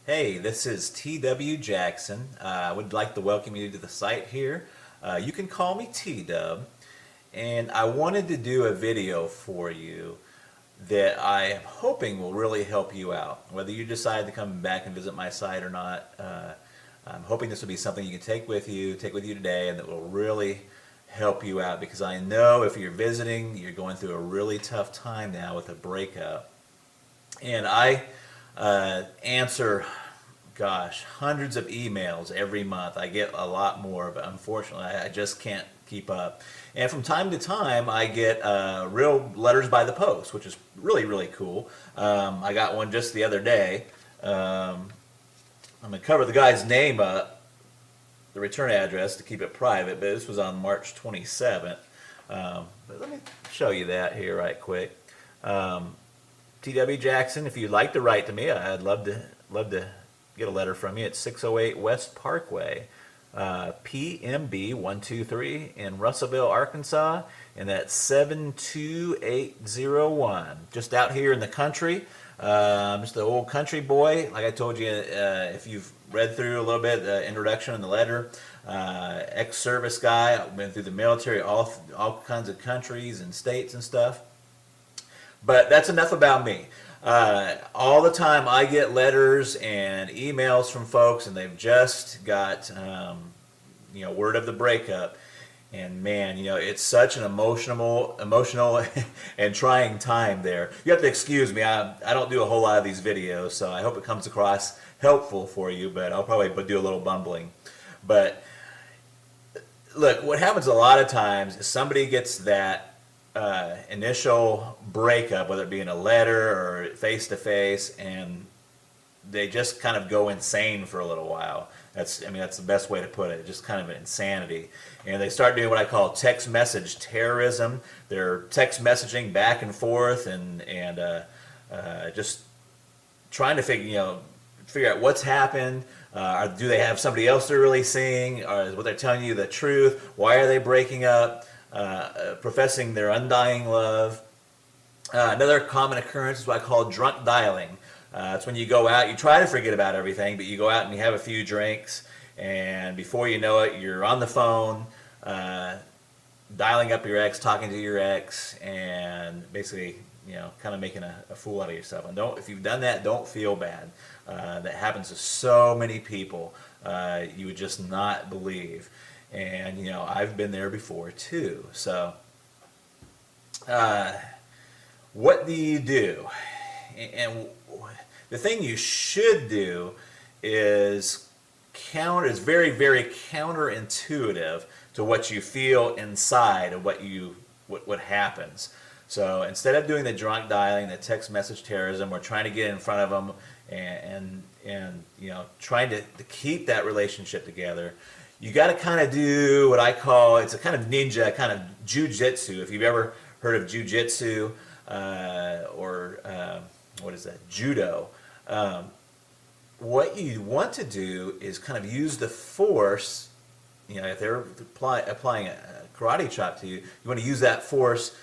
Hey, this is T.W. Jackson. I would like to welcome you to the site here. You can call me T-Dub, and I wanted to do a video for you that I am hoping will really help you out. Whether you decide to come back and visit my site or not, I'm hoping this will be something you can take with you today, and that will really help you out, because I know if you're visiting, you're going through a really tough time now with a breakup. And I answer, gosh, hundreds of emails every month. I get a lot more, but unfortunately I just can't keep up. And from time to time I get real letters by the post, which is really, really cool. I got one just the other day. I'm going to cover the guy's name up, the return address, to keep it private, but this was on March 27th. But let me show you that here right quick. T.W. Jackson, if you'd like to write to me, I'd love to get a letter from you. It's 608 West Parkway, PMB 123 in Russellville, Arkansas, and that's 72801. Just out here in the country. Just an old country boy. Like I told you, if you've read through a little bit the introduction and the letter, ex-service guy. I've been through the military, all kinds of countries and states and stuff. But that's enough about me. All the time I get letters and emails from folks, and they've just got word of the breakup. And man, it's such an emotional and trying time there. You have to excuse me. I don't do a whole lot of these videos, so I hope it comes across helpful for you, but I'll probably do a little bumbling. But look, what happens a lot of times is somebody gets that initial breakup, whether it be in a letter or face-to-face, and they just kind of go insane for a little while. That's the best way to put it, just kind of an insanity. And they start doing what I call text message terrorism. They're text messaging back and forth and just trying to figure out what's happened. Do they have somebody else they're really seeing? Or is what they're telling you the truth? Why are they breaking up? Professing their undying love. Another common occurrence is what I call drunk dialing. It's when you go out, you try to forget about everything, but you go out and you have a few drinks, and before you know it, you're on the phone, dialing up your ex, talking to your ex, and basically, kind of making a fool out of yourself. And if you've done that, don't feel bad. That happens to so many people. You would just not believe. And I've been there before too. So what do you do? And the thing you should do is very, very counterintuitive to what you feel inside of what happens. So instead of doing the drunk dialing, the text message terrorism, we're trying to get in front of them and trying to keep that relationship together. You got to kind of do what I call, it's a kind of ninja, kind of jujitsu. If you've ever heard of jujitsu or what is that, judo, what you want to do is kind of use the force. If they're applying a karate chop to you, you want to use that force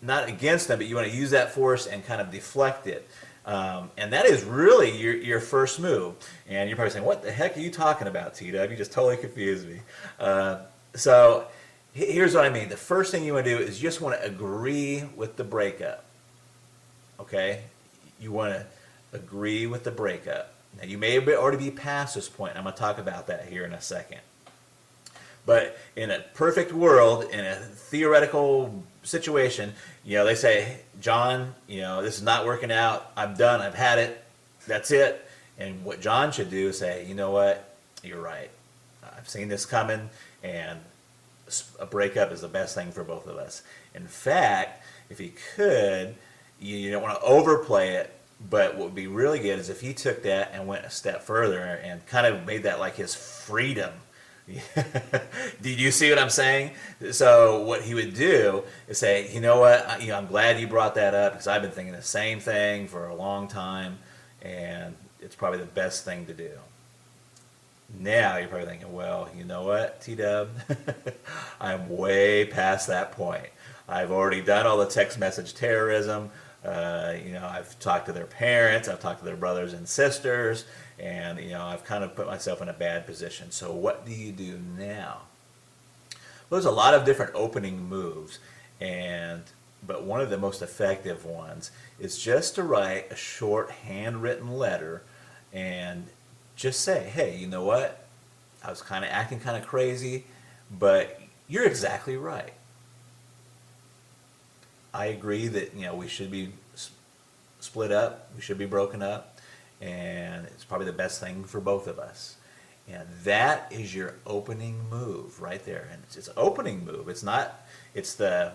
not against them, but you want to use that force and kind of deflect it. And that is really your first move. And you're probably saying, what the heck are you talking about, T-Dub? You just totally confused me. So here's what I mean. The first thing you want to do is you just want to agree with the breakup. Okay? You want to agree with the breakup. Now, you may already be past this point. I'm going to talk about that here in a second. But in a perfect world, in a theoretical situation, they say, John, this is not working out. I'm done. I've had it. That's it. And what John should do is say, you know what? You're right. I've seen this coming, and a breakup is the best thing for both of us. In fact, if he could, you don't want to overplay it, but what would be really good is if he took that and went a step further and kind of made that like his freedom. Do you see what I'm saying? So what he would do is say, you know what, I'm glad you brought that up, because I've been thinking the same thing for a long time, and it's probably the best thing to do. Now you're probably thinking, well, you know what, T-Dub? I'm way past that point. I've already done all the text message terrorism. I've talked to their parents, I've talked to their brothers and sisters, and I've kind of put myself in a bad position. So what do you do now? Well, there's a lot of different opening moves, but one of the most effective ones is just to write a short handwritten letter and just say, hey, you know what? I was kind of acting kind of crazy, but you're exactly right. I agree that we should be split up, we should be broken up, and it's probably the best thing for both of us. And that is your opening move right there. And it's an opening move. It's not. It's the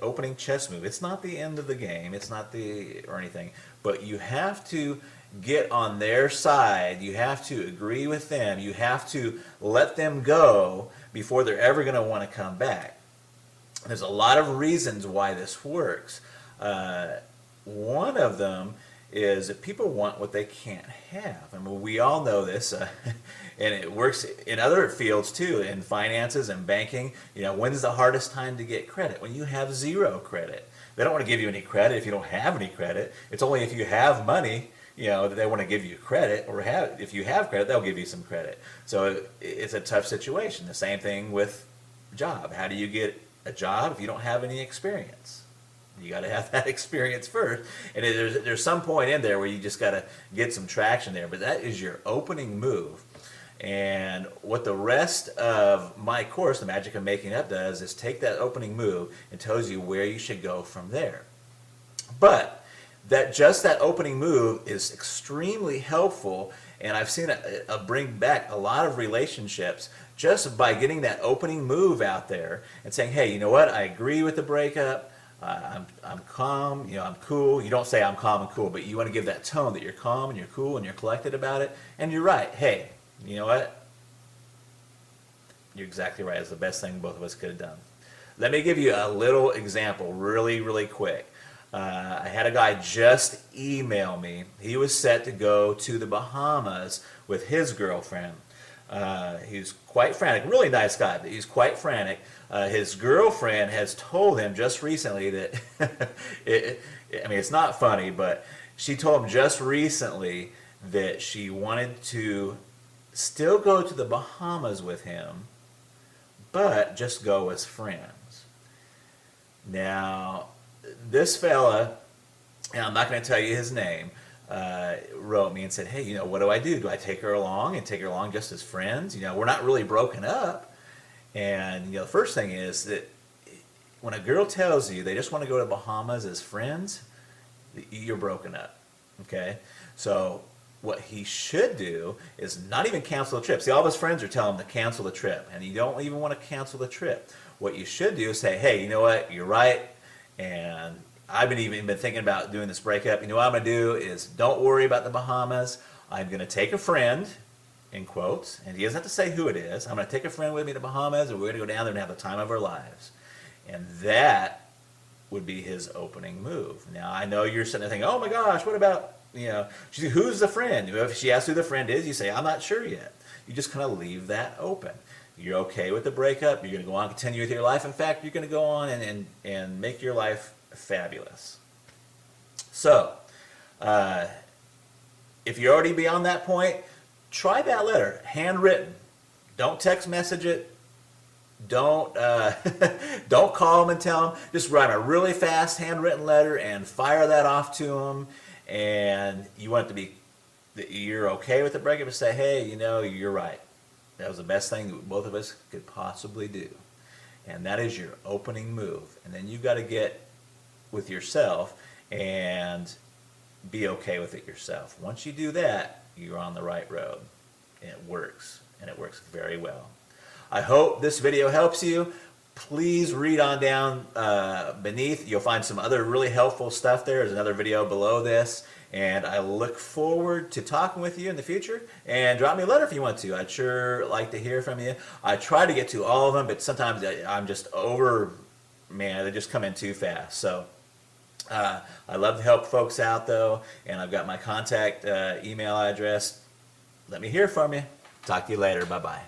opening chess move. It's not the end of the game. It's not or anything. But you have to get on their side. You have to agree with them. You have to let them go before they're ever going to want to come back. There's a lot of reasons why this works. One of them is that people want what they can't have. I mean, we all know this, and it works in other fields too, in finances and banking. When's the hardest time to get credit? When you have zero credit. They don't want to give you any credit if you don't have any credit. It's only if you have money, that they want to give you credit, or if you have credit, they'll give you some credit. So it's a tough situation. The same thing with job. How do you get a job if you don't have any experience? You got to have that experience first, and there's some point in there where you just got to get some traction there. But that is your opening move, and what the rest of my course, The Magic of Making Up, does is take that opening move and tells you where you should go from there. But that opening move is extremely helpful, and I've seen it bring back a lot of relationships just by getting that opening move out there and saying, hey, you know what? I agree with the breakup. I'm calm, I'm cool. You don't say I'm calm and cool, but you want to give that tone that you're calm and you're cool and you're collected about it. And you're right. Hey, you know what? You're exactly right. It's the best thing both of us could have done. Let me give you a little example really, really quick. I had a guy just email me. He was set to go to the Bahamas with his girlfriend. He's quite frantic, really nice guy, but he's quite frantic. His girlfriend has told him just recently that, it's not funny, but she told him just recently that she wanted to still go to the Bahamas with him, but just go as friends. Now, this fella, and I'm not going to tell you his name, wrote me and said, hey, what do I do? Do I take her along and take her along just as friends? We're not really broken up. And, the first thing is that when a girl tells you they just want to go to Bahamas as friends, you're broken up, okay? So what he should do is not even cancel the trip. See, all of his friends are telling him to cancel the trip, and you don't even want to cancel the trip. What you should do is say, hey, you know what? You're right, and I've even been thinking about doing this breakup. What I'm going to do is don't worry about the Bahamas. I'm going to take a friend, in quotes, and he doesn't have to say who it is. I'm going to take a friend with me to the Bahamas, and we're going to go down there and have the time of our lives. And that would be his opening move. Now, I know you're sitting there thinking, oh my gosh, what about, who's the friend? If she asks who the friend is, you say, I'm not sure yet. You just kind of leave that open. You're okay with the breakup. You're going to go on and continue with your life. In fact, you're going to go on and make your life fabulous. So, if you're already beyond that point, try that letter, handwritten. Don't text message it. Don't don't call them and tell them. Just write a really fast handwritten letter and fire that off to them. And you want it to be that you're okay with the breakup and say, hey, you're right. That was the best thing that both of us could possibly do. And that is your opening move. And then you've got to get with yourself and be okay with it yourself. Once you do that, you're on the right road. And it works. And it works very well. I hope this video helps you. Please read on down beneath. You'll find some other really helpful stuff there. There's another video below this. And I look forward to talking with you in the future. And drop me a letter if you want to. I'd sure like to hear from you. I try to get to all of them, but sometimes I'm just they just come in too fast. So I love to help folks out, though. And I've got my contact email address. Let me hear from you. Talk to you later. Bye-bye.